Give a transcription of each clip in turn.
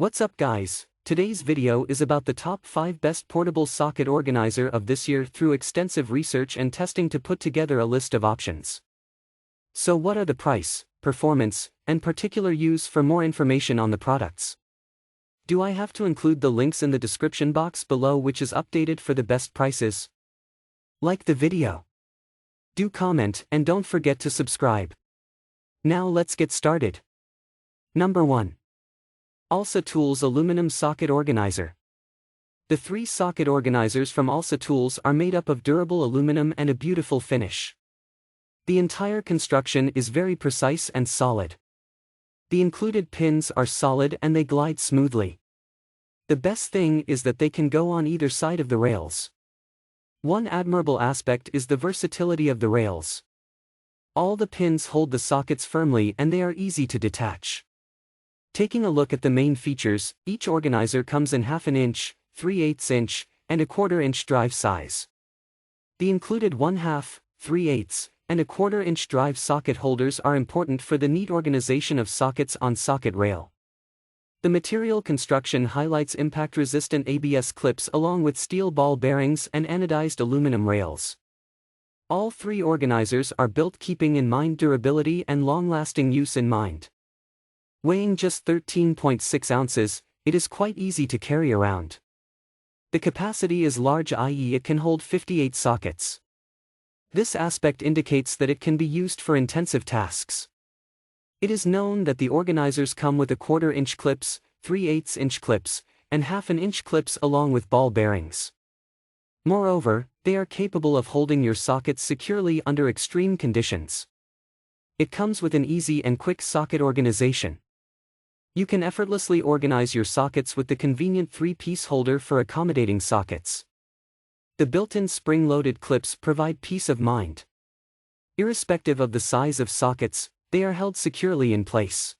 What's up guys, today's video is about the top 5 best portable socket organizer of this year through extensive research and testing to put together a list of options. So what are the price, performance, and particular use? For more information on the products, do I have to include the links in the description box below, which is updated for the best prices? Like the video, do comment, and don't forget to subscribe. Now let's get started. Number 1. Olsa Tools Aluminum Socket Organizer. The 3 socket organizers from Olsa Tools are made up of durable aluminum and a beautiful finish. The entire construction is very precise and solid. The included pins are solid and they glide smoothly. The best thing is that they can go on either side of the rails. One admirable aspect is the versatility of the rails. All the pins hold the sockets firmly and they are easy to detach. Taking a look at the main features, each organizer comes in 1/2 inch, 3/8 inch, and 1/4 inch drive size. The included 1/2, 3/8, and 1/4 inch drive socket holders are important for the neat organization of sockets on socket rail. The material construction highlights impact-resistant ABS clips along with steel ball bearings and anodized aluminum rails. All 3 organizers are built keeping in mind durability and long-lasting use in mind. Weighing just 13.6 ounces, it is quite easy to carry around. The capacity is large, i.e. it can hold 58 sockets. This aspect indicates that it can be used for intensive tasks. It is known that the organizers come with 1/4 inch clips, 3/8 inch clips, and 1/2 inch clips along with ball bearings. Moreover, they are capable of holding your sockets securely under extreme conditions. It comes with an easy and quick socket organization. You can effortlessly organize your sockets with the convenient 3-piece holder for accommodating sockets. The built-in spring-loaded clips provide peace of mind. Irrespective of the size of sockets, they are held securely in place.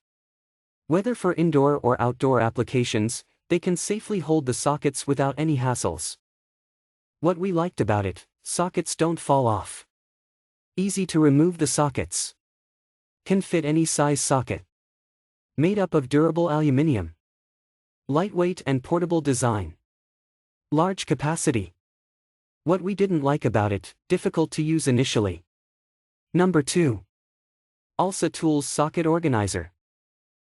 Whether for indoor or outdoor applications, they can safely hold the sockets without any hassles. What we liked about it: sockets don't fall off. Easy to remove the sockets. Can fit any size socket. Made up of durable aluminum. Lightweight and portable design. Large capacity. What we didn't like about it: difficult to use initially. Number 2. Olsa Tools Socket Organizer.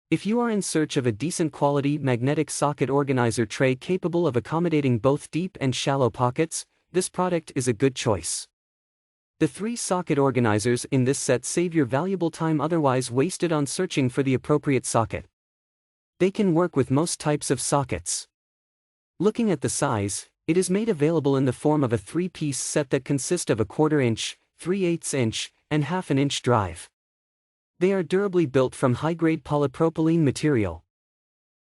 If you are in search of a decent quality magnetic socket organizer tray capable of accommodating both deep and shallow pockets, this product is a good choice. The 3 socket organizers in this set save your valuable time otherwise wasted on searching for the appropriate socket. They can work with most types of sockets. Looking at the size, it is made available in the form of a 3-piece set that consists of 1/4 inch, 3/8 inch, and 1/2 inch drive. They are durably built from high-grade polypropylene material.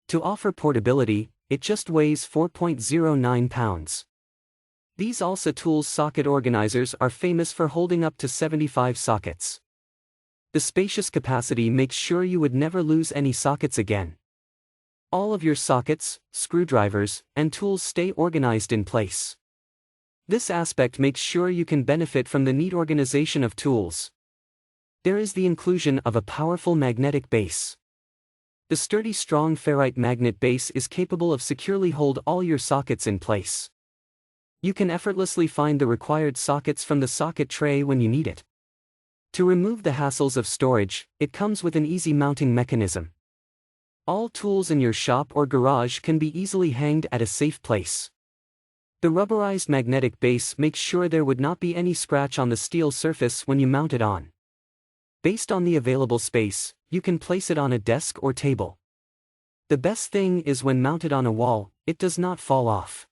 To offer portability, it just weighs 4.09 pounds. These Olsa Tools socket organizers are famous for holding up to 75 sockets. The spacious capacity makes sure you would never lose any sockets again. All of your sockets, screwdrivers, and tools stay organized in place. This aspect makes sure you can benefit from the neat organization of tools. There is the inclusion of a powerful magnetic base. The sturdy, strong ferrite magnet base is capable of securely hold all your sockets in place. You can effortlessly find the required sockets from the socket tray when you need it. To remove the hassles of storage, it comes with an easy mounting mechanism. All tools in your shop or garage can be easily hanged at a safe place. The rubberized magnetic base makes sure there would not be any scratch on the steel surface when you mount it on. Based on the available space, you can place it on a desk or table. The best thing is when mounted on a wall, it does not fall off.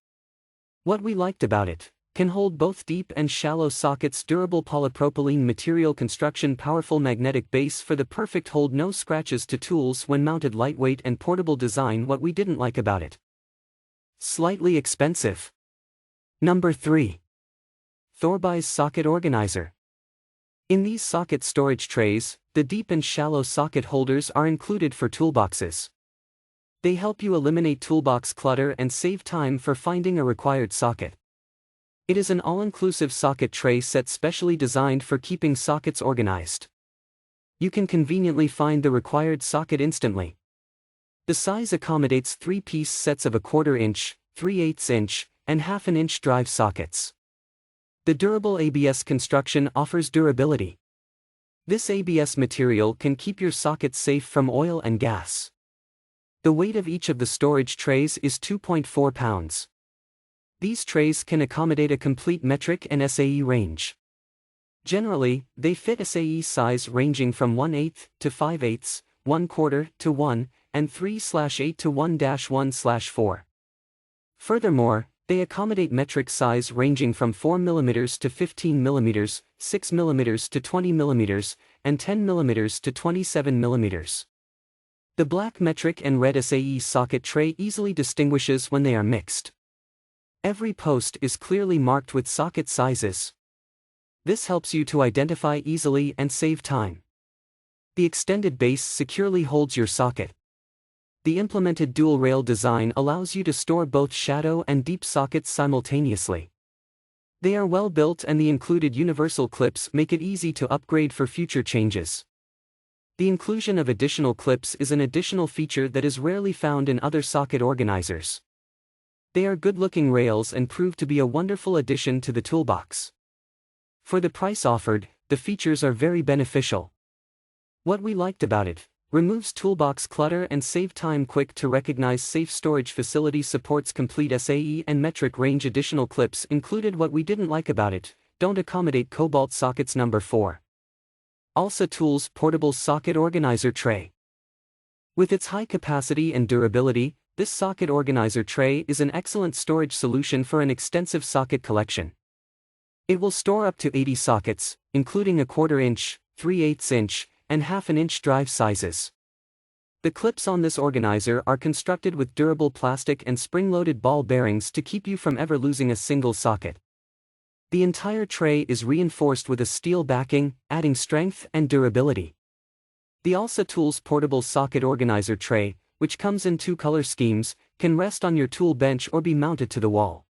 What we liked about it: can hold both deep and shallow sockets, durable polypropylene material construction, powerful magnetic base for the perfect hold, no scratches to tools when mounted, lightweight and portable design. What we didn't like about it: slightly expensive. Number 3. Thorbuyys Socket Organizer. In these socket storage trays, the deep and shallow socket holders are included for toolboxes. They help you eliminate toolbox clutter and save time for finding a required socket. It is an all-inclusive socket tray set specially designed for keeping sockets organized. You can conveniently find the required socket instantly. The size accommodates 3-piece sets of a 1/4 inch, 3/8 inch, and 1/2 inch drive sockets. The durable ABS construction offers durability. This ABS material can keep your sockets safe from oil and gas. The weight of each of the storage trays is 2.4 pounds. These trays can accommodate a complete metric and SAE range. Generally, they fit SAE size ranging from 1/8 to 5/8, 1/4 to 1, and 3/8 to 1-1/4. Furthermore, they accommodate metric size ranging from 4 mm to 15 mm, 6 mm to 20 mm, and 10 mm to 27 mm. The black metric and red SAE socket tray easily distinguishes when they are mixed. Every post is clearly marked with socket sizes. This helps you to identify easily and save time. The extended base securely holds your socket. The implemented dual rail design allows you to store both shallow and deep sockets simultaneously. They are well built, and the included universal clips make it easy to upgrade for future changes. The inclusion of additional clips is an additional feature that is rarely found in other socket organizers. They are good-looking rails and prove to be a wonderful addition to the toolbox. For the price offered, the features are very beneficial. What we liked about it: removes toolbox clutter and save time. Quick to recognize safe storage facility, supports complete SAE and metric range. Additional clips included. What we didn't like about it: don't accommodate cobalt sockets. Number 4. Olsa Tools Portable Socket Organizer Tray. With its high capacity and durability, this socket organizer tray is an excellent storage solution for an extensive socket collection. It will store up to 80 sockets, including a 1/4 inch, 3/8 inch, and 1/2 inch drive sizes. The clips on this organizer are constructed with durable plastic and spring-loaded ball bearings to keep you from ever losing a single socket. The entire tray is reinforced with a steel backing, adding strength and durability. The Olsa Tools Portable Socket Organizer Tray, which comes in 2 color schemes, can rest on your tool bench or be mounted to the wall.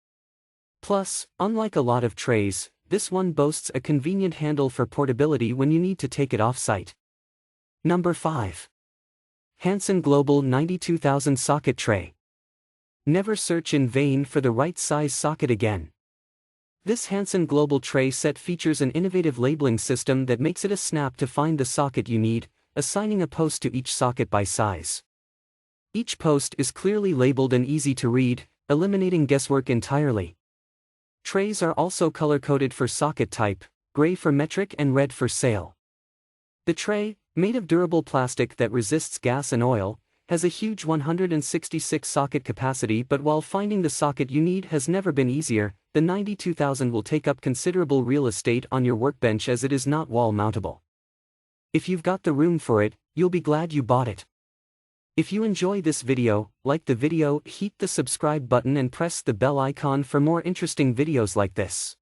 Plus, unlike a lot of trays, this one boasts a convenient handle for portability when you need to take it off-site. Number 5. Hansen Global 92,000 Socket Tray. Never search in vain for the right size socket again. This Hansen Global Tray set features an innovative labeling system that makes it a snap to find the socket you need, assigning a post to each socket by size. Each post is clearly labeled and easy to read, eliminating guesswork entirely. Trays are also color-coded for socket type, gray for metric and red for sale. The tray, made of durable plastic that resists gas and oil, has a huge 166 socket capacity, but while finding the socket you need has never been easier, the 92,000 will take up considerable real estate on your workbench as it is not wall-mountable. If you've got the room for it, you'll be glad you bought it. If you enjoy this video, like the video, hit the subscribe button and press the bell icon for more interesting videos like this.